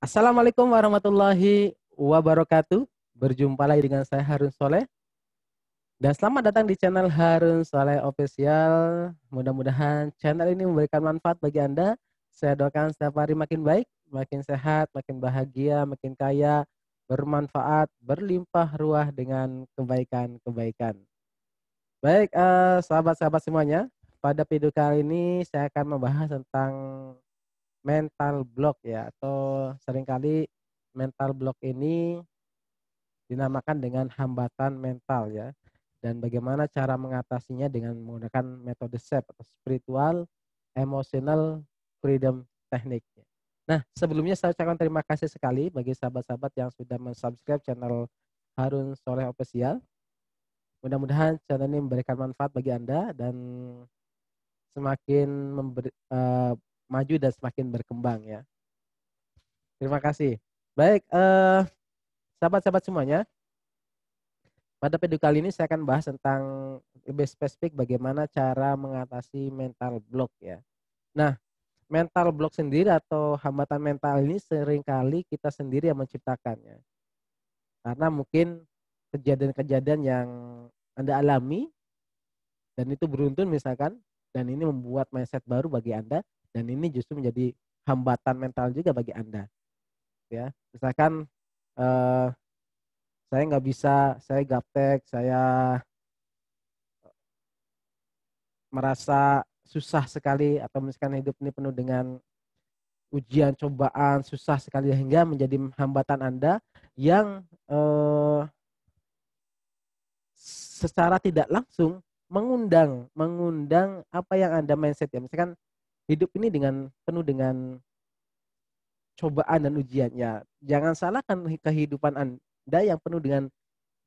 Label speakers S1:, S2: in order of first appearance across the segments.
S1: Assalamualaikum warahmatullahi wabarakatuh. Berjumpa lagi dengan saya Harun Soleh. Dan selamat datang di channel Harun Soleh Official. Mudah-mudahan channel ini memberikan manfaat bagi Anda. Saya doakan setiap hari makin baik, makin sehat, makin bahagia, makin kaya, bermanfaat, berlimpah ruah dengan kebaikan-kebaikan. Baik, sahabat-sahabat semuanya. Pada video kali ini saya akan membahas tentang mental block ya, atau seringkali mental block ini dinamakan dengan hambatan mental ya, dan bagaimana cara mengatasinya dengan menggunakan metode SEP atau spiritual emotional freedom technique. Nah, sebelumnya saya ucapkan terima kasih sekali bagi sahabat-sahabat yang sudah mensubscribe channel Harun Soleh Official. Mudah-mudahan channel ini memberikan manfaat bagi Anda dan semakin maju dan semakin berkembang ya. Terima kasih. Baik, sahabat-sahabat semuanya, pada video kali ini saya akan bahas tentang lebih spesifik bagaimana cara mengatasi mental block ya. Nah, mental block sendiri atau hambatan mental ini seringkali kita sendiri yang menciptakannya. Karena mungkin kejadian-kejadian yang Anda alami dan itu beruntun misalkan, dan ini membuat mindset baru bagi Anda, dan ini justru menjadi hambatan mental juga bagi Anda ya. Misalkan eh, saya nggak bisa, saya gaptek, saya merasa susah sekali, atau misalkan hidup ini penuh dengan ujian, cobaan, susah sekali hingga menjadi hambatan Anda yang secara tidak langsung mengundang apa yang Anda mindset ya. Misalkan hidup ini dengan penuh dengan cobaan dan ujian ya. Jangan salahkan kehidupan Anda yang penuh dengan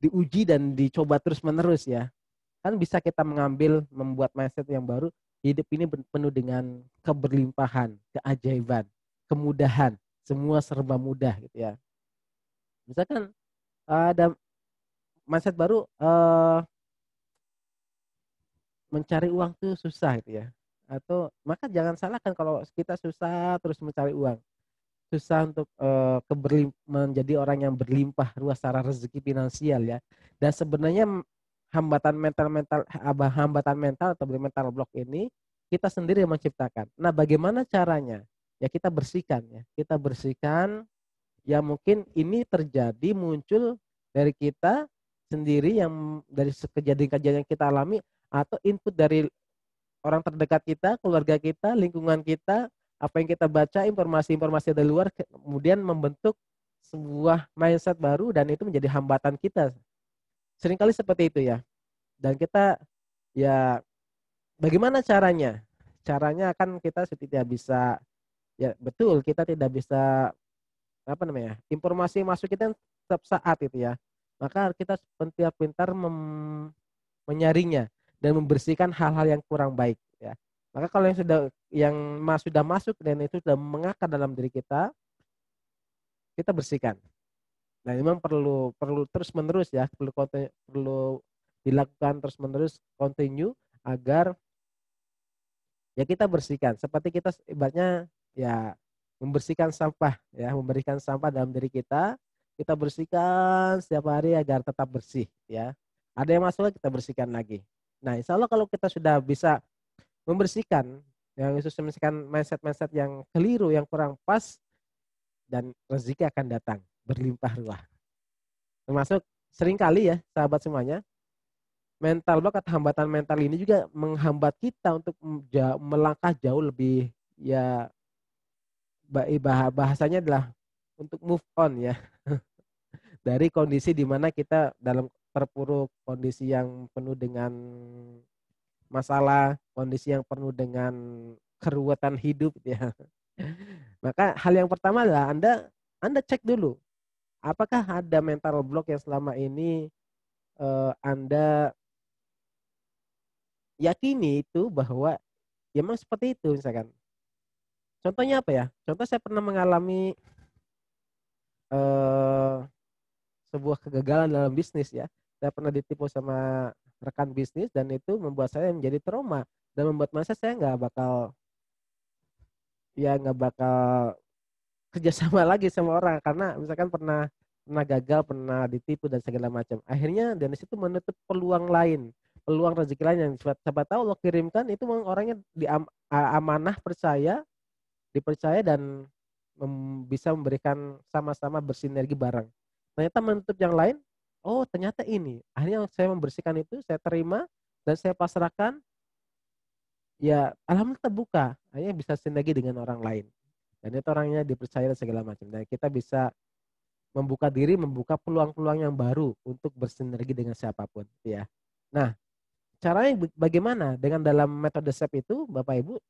S1: diuji dan dicoba terus-menerus ya. Kan bisa kita membuat mindset yang baru. Hidup ini penuh dengan keberlimpahan, keajaiban, kemudahan, semua serba mudah gitu ya. Misalkan ada mindset baru, mencari uang tuh susah gitu ya. Atau maka jangan salahkan kalau kita susah terus mencari uang. Susah untuk menjadi orang yang berlimpah ruah secara rezeki finansial ya. Dan sebenarnya hambatan mental atau mental block ini kita sendiri yang menciptakan. Nah, bagaimana caranya? Ya kita bersihkan ya. Kita bersihkan, ya mungkin ini terjadi muncul dari kita sendiri, yang dari kejadian-kejadian yang kita alami, atau input dari orang terdekat kita, keluarga kita, lingkungan kita, apa yang kita baca, informasi-informasi dari luar, kemudian membentuk sebuah mindset baru dan itu menjadi hambatan kita. Seringkali seperti itu ya. Dan kita ya bagaimana caranya? Caranya akan kita tidak bisa, ya betul, kita tidak bisa apa namanya? Informasi yang masuk kita setiap saat itu ya. Maka kita pintar-pintar menyaringnya dan membersihkan hal-hal yang kurang baik ya. Maka kalau sudah masuk dan itu sudah mengakar dalam diri kita, kita bersihkan. Nah, memang perlu perlu terus menerus ya, perlu dilakukan terus menerus, continue, agar ya kita bersihkan. Seperti kita ibaratnya ya membersihkan sampah ya, memberikan sampah dalam diri kita bersihkan setiap hari agar tetap bersih ya. Ada yang masuk kita bersihkan lagi. Nah, insya Allah kalau kita sudah bisa membersihkan yang khusus, misalkan mindset-mindset yang keliru, yang kurang pas, dan rezeki akan datang berlimpah ruah. Termasuk seringkali ya sahabat semuanya, mental block atau hambatan mental ini juga menghambat kita untuk melangkah jauh lebih ya, bahasanya adalah untuk move on ya dari kondisi di mana kita dalam terpuruk, kondisi yang penuh dengan masalah, kondisi yang penuh dengan keruwetan hidup ya. Maka hal yang pertama adalah Anda cek dulu apakah ada mental block yang selama ini Anda yakini itu bahwa ya memang seperti itu misalkan. Contohnya apa ya? Contoh, saya pernah mengalami eh, sebuah kegagalan dalam bisnis ya. Saya pernah ditipu sama rekan bisnis dan itu membuat saya menjadi trauma dan membuat masa saya nggak bakal kerjasama lagi sama orang karena misalkan pernah pernah gagal, pernah ditipu dan segala macam. Akhirnya dan di situ menutup peluang lain, peluang rezeki lain yang siapa tahu Allah kirimkan itu memang orangnya amanah percaya, dipercaya dan bisa memberikan sama-sama bersinergi bareng. Ternyata menutup yang lain, oh ternyata ini. Akhirnya saya membersihkan itu, saya terima dan saya pasrahkan. Ya alhamdulillah terbuka, akhirnya bisa sinergi dengan orang lain. Dan itu orangnya dipercaya dan segala macam. Dan kita bisa membuka diri, membuka peluang-peluang yang baru untuk bersinergi dengan siapapun. Ya. Nah, caranya bagaimana? Dengan dalam metode SEP itu, Bapak Ibu,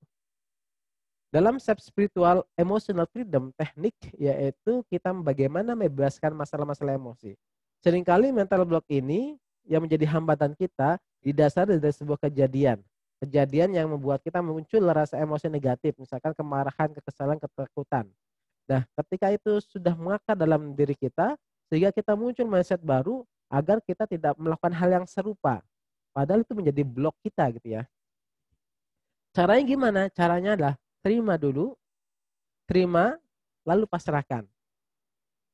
S1: dalam SEP spiritual emotional freedom teknik yaitu kita bagaimana membebaskan masalah-masalah emosi. Seringkali mental block ini yang menjadi hambatan kita didasari dari sebuah kejadian. Kejadian yang membuat kita muncul rasa emosi negatif, misalkan kemarahan, kekesalan, ketakutan. Nah, ketika itu sudah mengakar dalam diri kita, sehingga kita muncul mindset baru agar kita tidak melakukan hal yang serupa. Padahal itu menjadi blok kita gitu ya. Caranya gimana? Caranya adalah terima dulu, terima, lalu pasrahkan.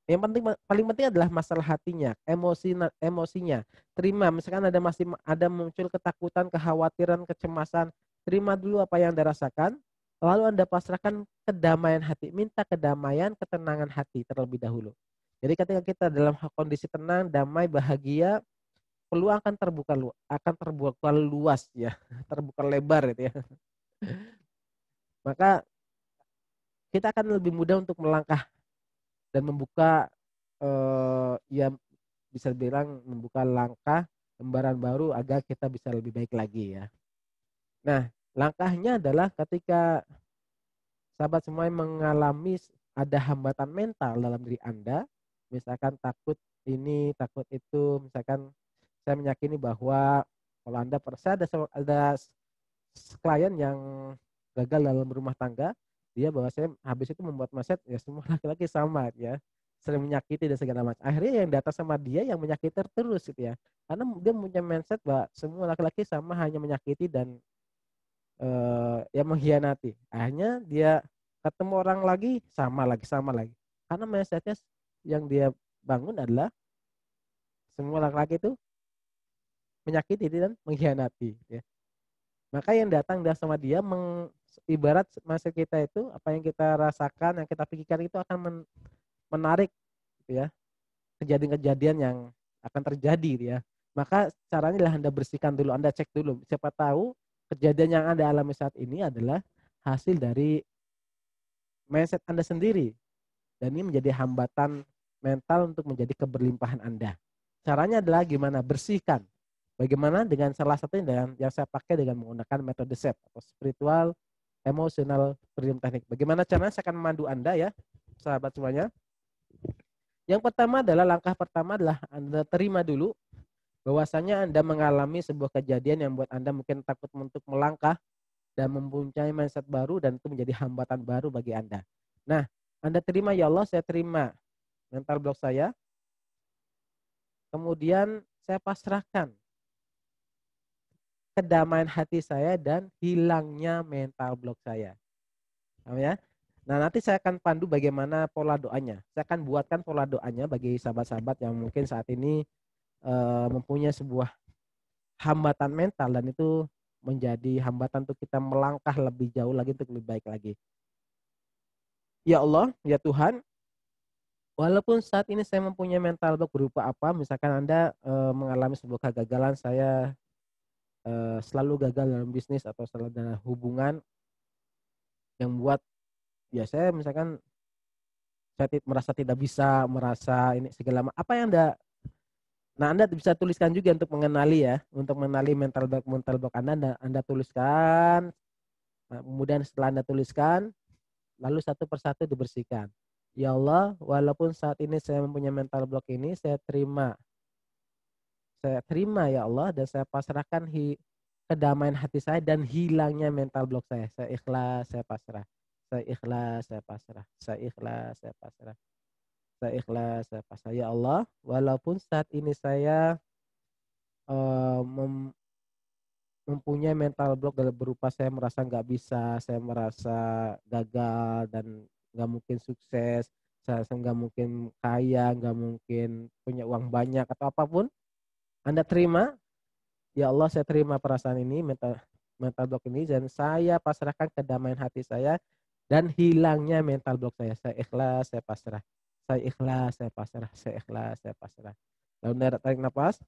S1: Yang penting paling penting adalah masalah hatinya, emosinya. Terima, misalkan ada muncul ketakutan, kekhawatiran, kecemasan, terima dulu apa yang Anda rasakan, lalu Anda pasrahkan kedamaian hati, minta kedamaian, ketenangan hati terlebih dahulu. Jadi ketika kita dalam kondisi tenang, damai, bahagia, peluang akan terbuka luas ya, terbuka lebar gitu ya. Maka kita akan lebih mudah untuk melangkah dan membuka ya bisa bilang membuka langkah lembaran baru agar kita bisa lebih baik lagi ya. Nah, langkahnya adalah ketika sahabat semua mengalami ada hambatan mental dalam diri Anda, misalkan takut ini, takut itu, misalkan saya meyakini bahwa kalau Anda saya ada klien yang gagal dalam rumah tangga, dia bahwa saya habis itu membuat mindset ya semua laki-laki sama ya, sering menyakiti dan segala macam. Akhirnya yang datang sama dia yang menyakiti terus gitu ya. Karena dia punya mindset bahwa semua laki-laki sama hanya menyakiti dan ya mengkhianati. Akhirnya dia ketemu orang lagi sama lagi sama lagi. Karena mindsetnya yang dia bangun adalah semua laki-laki itu menyakiti dan mengkhianati ya. Maka yang datang sama dia ibarat masa kita itu apa yang kita rasakan, yang kita pikirkan itu akan menarik gitu ya, kejadian-kejadian yang akan terjadi gitu ya. Maka caranya adalah Anda bersihkan dulu, Anda cek dulu. Siapa tahu kejadian yang Anda alami saat ini adalah hasil dari mindset Anda sendiri dan ini menjadi hambatan mental untuk menjadi keberlimpahan Anda. Caranya adalah gimana? Bersihkan. Bagaimana dengan salah satunya dengan yang saya pakai dengan menggunakan metode SEP atau spiritual emotional freedom technique. Bagaimana caranya saya akan memandu Anda ya, sahabat semuanya. Yang pertama adalah langkah pertama adalah Anda terima dulu bahwasanya Anda mengalami sebuah kejadian yang membuat Anda mungkin takut untuk melangkah dan mempunyai mindset baru dan itu menjadi hambatan baru bagi Anda. Nah, Anda terima ya Allah, saya terima mental block saya. Kemudian saya pasrahkan kedamaian hati saya dan hilangnya mental block saya. Paham ya? Nah, nanti saya akan pandu bagaimana pola doanya. Saya akan buatkan pola doanya bagi sahabat-sahabat yang mungkin saat ini mempunyai sebuah hambatan mental dan itu menjadi hambatan untuk kita melangkah lebih jauh lagi untuk lebih baik lagi. Ya Allah, ya Tuhan, walaupun saat ini saya mempunyai mental block berupa apa, misalkan Anda mengalami sebuah kegagalan, saya selalu gagal dalam bisnis atau selalu dalam hubungan yang buat ya saya misalkan saya merasa tidak bisa, merasa ini segala apa yang Anda bisa tuliskan juga untuk mengenali ya, untuk mengenali mental block Anda tuliskan. Nah, kemudian setelah Anda tuliskan, lalu satu persatu dibersihkan. Ya Allah, walaupun saat ini saya mempunyai mental block ini, saya terima ya Allah dan saya pasrahkan kedamaian hati saya dan hilangnya mental block saya. Saya ikhlas, saya pasrah. Saya ikhlas, saya pasrah. Saya ikhlas, saya pasrah. Saya ikhlas, saya pasrah. Ya Allah, walaupun saat ini saya mempunyai mental block dalam berupa saya merasa nggak bisa, saya merasa gagal dan nggak mungkin sukses, saya nggak mungkin kaya, nggak mungkin punya uang banyak atau apapun. Anda terima, ya Allah saya terima perasaan ini, mental block ini, dan saya pasrahkan kedamaian hati saya dan hilangnya mental block saya. Saya ikhlas, saya pasrah. Saya ikhlas, saya pasrah. Saya ikhlas, saya pasrah. Lalu Anda tarik nafas.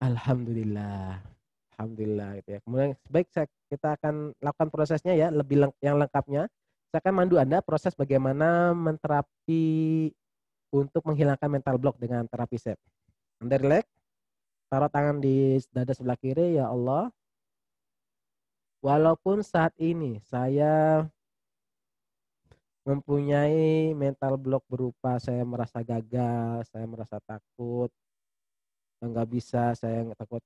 S1: Alhamdulillah. Alhamdulillah gitu ya. Kemudian baik kita akan lakukan prosesnya ya, lebih yang lengkapnya. Saya akan mandu Anda proses bagaimana menterapi untuk menghilangkan mental block dengan terapi SEP. Anda relax, taruh tangan di dada sebelah kiri, ya Allah. Walaupun saat ini saya mempunyai mental block berupa saya merasa gagal, saya merasa takut, nggak bisa, saya takut,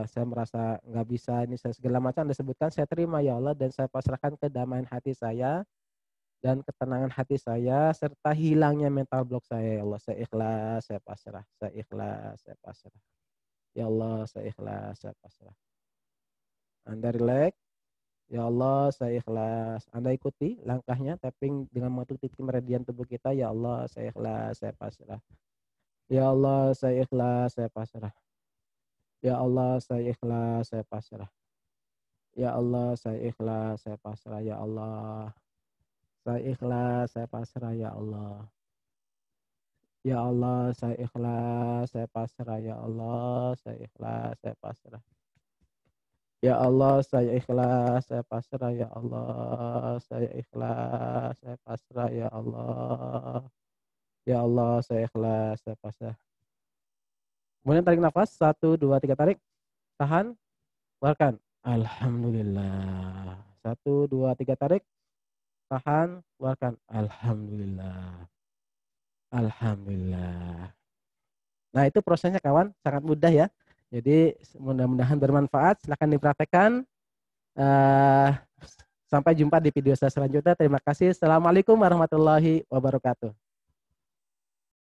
S1: saya merasa nggak bisa, ini saya segala macam Anda sebutkan, saya terima ya Allah, dan saya pasrahkan kedamaian hati saya dan ketenangan hati saya serta hilangnya mental block saya, ya Allah. Saya ikhlas, saya pasrah, saya ikhlas, saya pasrah. Ya Allah, saya ikhlas, saya pasrah. Anda relax. Ya Allah, saya ikhlas. Anda ikuti langkahnya, tapping dengan mengatur titik meridian tubuh kita. Ya Allah, saya ikhlas, saya pasrah. Ya Allah, saya ikhlas, saya pasrah. Ya Allah, saya ikhlas, saya pasrah. Ya Allah, saya ikhlas, saya pasrah. Ya Allah, saya ikhlas, saya pasrah. Ya Allah. Ya Allah, saya ikhlas, saya pasrah. Ya Allah, saya ikhlas, saya pasrah. Ya Allah, saya ikhlas, saya pasrah. Ya Allah, saya ikhlas, saya pasrah. Ya Allah. Ya Allah, saya ikhlas, saya pasrah. Kemudian tarik nafas, 1, 2, 3 tarik, tahan, keluarkan. Alhamdulillah. 1, 2, 3 tarik, tahan, keluarkan. Alhamdulillah. Alhamdulillah. Nah, itu prosesnya kawan, sangat mudah ya. Jadi mudah-mudahan bermanfaat. Silahkan dipraktekkan. Uh, Sampai jumpa di video saya selanjutnya. Terima kasih. Assalamualaikum warahmatullahi wabarakatuh.